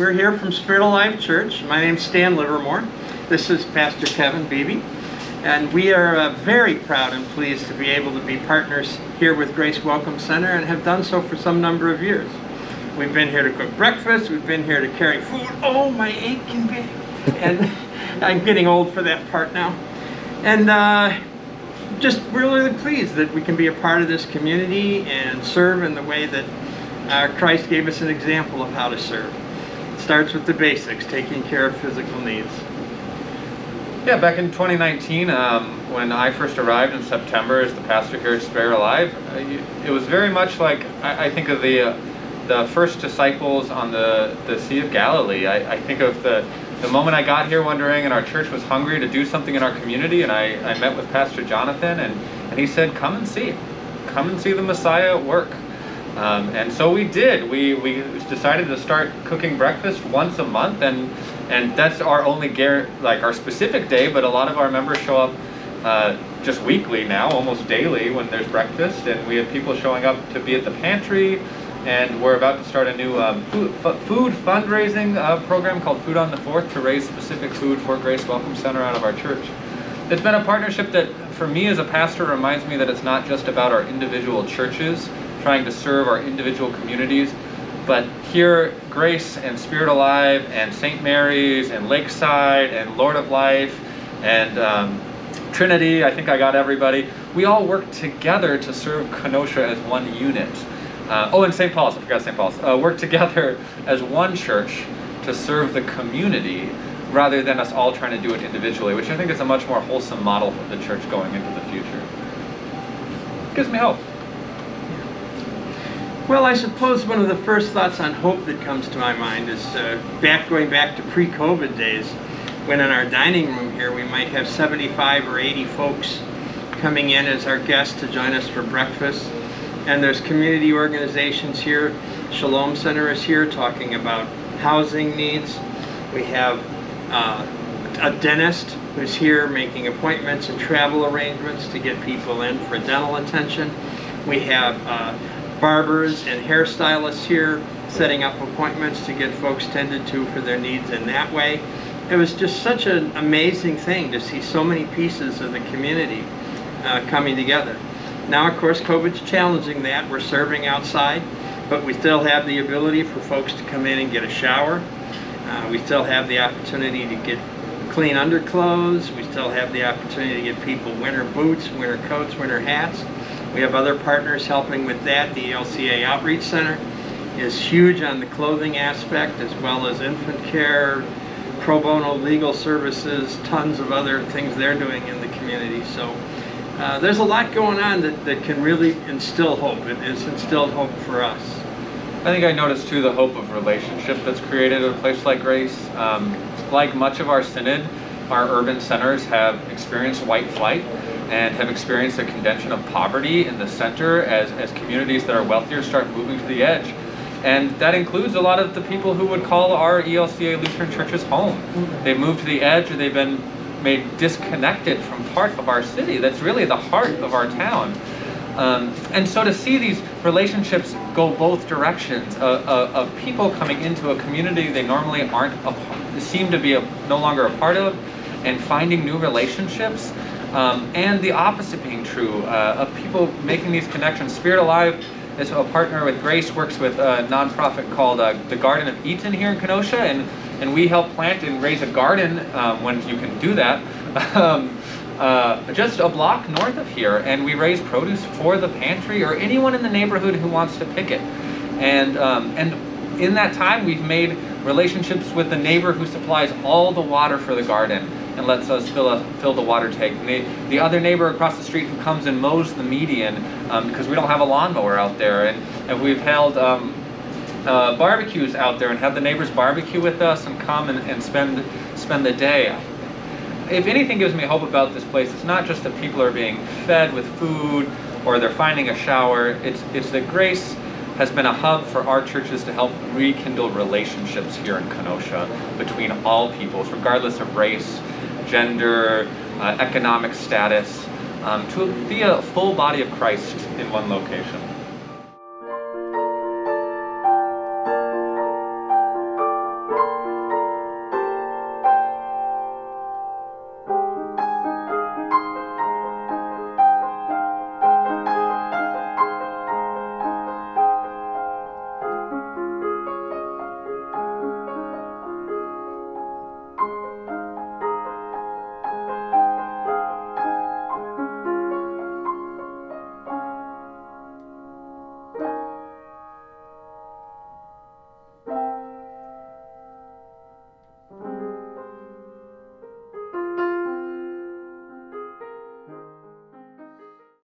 We're here from Spirit Alive Church. My name's Stan Livermore. This is Pastor Kevin Beebe. And we are very proud and pleased to be able to be partners here with Grace Welcome Center and have done so for some number of years. We've been here to cook breakfast. We've been here to carry food. Oh, my aching back. And I'm getting old for that part now. And just really pleased that we can be a part of this community and serve in the way that Christ gave us an example of how to serve. It starts with the basics, taking care of physical needs. Yeah, back in 2019, when I first arrived in September as the pastor here at Spirit Alive, it was very much like, I think of the first disciples on the Sea of Galilee. I think of the moment I got here wondering, and our church was hungry to do something in our community, and I met with Pastor Jonathan, and he said, come and see the Messiah at work. And so we did. We decided to start cooking breakfast once a month, and that's our only our specific day, but a lot of our members show up just weekly now, almost daily when there's breakfast, and we have people showing up to be at the pantry, and we're about to start a new food fundraising program called Food on the 4th to raise specific food for Grace Welcome Center out of our church. It's been a partnership that, for me as a pastor, reminds me that it's not just about our individual churches trying to serve our individual communities, but here, Grace and Spirit Alive and St. Mary's and Lakeside and Lord of Life and Trinity, I think I got everybody, we all work together to serve Kenosha as one unit. And St. Paul's, I forgot St. Paul's. Work together as one church to serve the community rather than us all trying to do it individually, which I think is a much more wholesome model for the church going into the future. Gives me hope. Well, I suppose one of the first thoughts on hope that comes to my mind is going back to pre-COVID days, when in our dining room here we might have 75 or 80 folks coming in as our guests to join us for breakfast. And there's community organizations here. Shalom Center is here talking about housing needs. We have a dentist who's here making appointments and travel arrangements to get people in for dental attention. We have barbers and hairstylists here setting up appointments to get folks tended to for their needs in that way. It was just such an amazing thing to see so many pieces of the community coming together. Now, of course, COVID's challenging that. We're serving outside, but we still have the ability for folks to come in and get a shower. We still have the opportunity to get clean underclothes. We still have the opportunity to get people winter boots, winter coats, winter hats. We have other partners helping with that. The LCA Outreach Center is huge on the clothing aspect, as well as infant care, pro bono legal services, tons of other things they're doing in the community. So there's a lot going on that can really instill hope. It has instilled hope for us. I think I noticed too the hope of relationship that's created at a place like Grace. Like much of our synod, our urban centers have experienced white flight and have experienced a contention of poverty in the center as communities that are wealthier start moving to the edge. And that includes a lot of the people who would call our ELCA Lutheran churches home. They've moved to the edge, or they've been made disconnected from part of our city that's really the heart of our town. And so to see these relationships go both directions of people coming into a community they normally seem to be no longer a part of, and finding new relationships, and the opposite being true, of people making these connections. Spirit Alive is a partner with Grace, works with a nonprofit called the Garden of Eden here in Kenosha, and we help plant and raise a garden when you can do that, just a block north of here, and we raise produce for the pantry or anyone in the neighborhood who wants to pick it. And in that time, we've made relationships with the neighbor who supplies all the water for the garden and lets us fill the water tank. And the other neighbor across the street who comes and mows the median because we don't have a lawnmower out there. And we've held barbecues out there and have the neighbors barbecue with us and come and spend the day. If anything gives me hope about this place, it's not just that people are being fed with food or they're finding a shower. It's that Grace has been a hub for our churches to help rekindle relationships here in Kenosha between all peoples, regardless of race, gender, economic status, to be a full body of Christ in one location.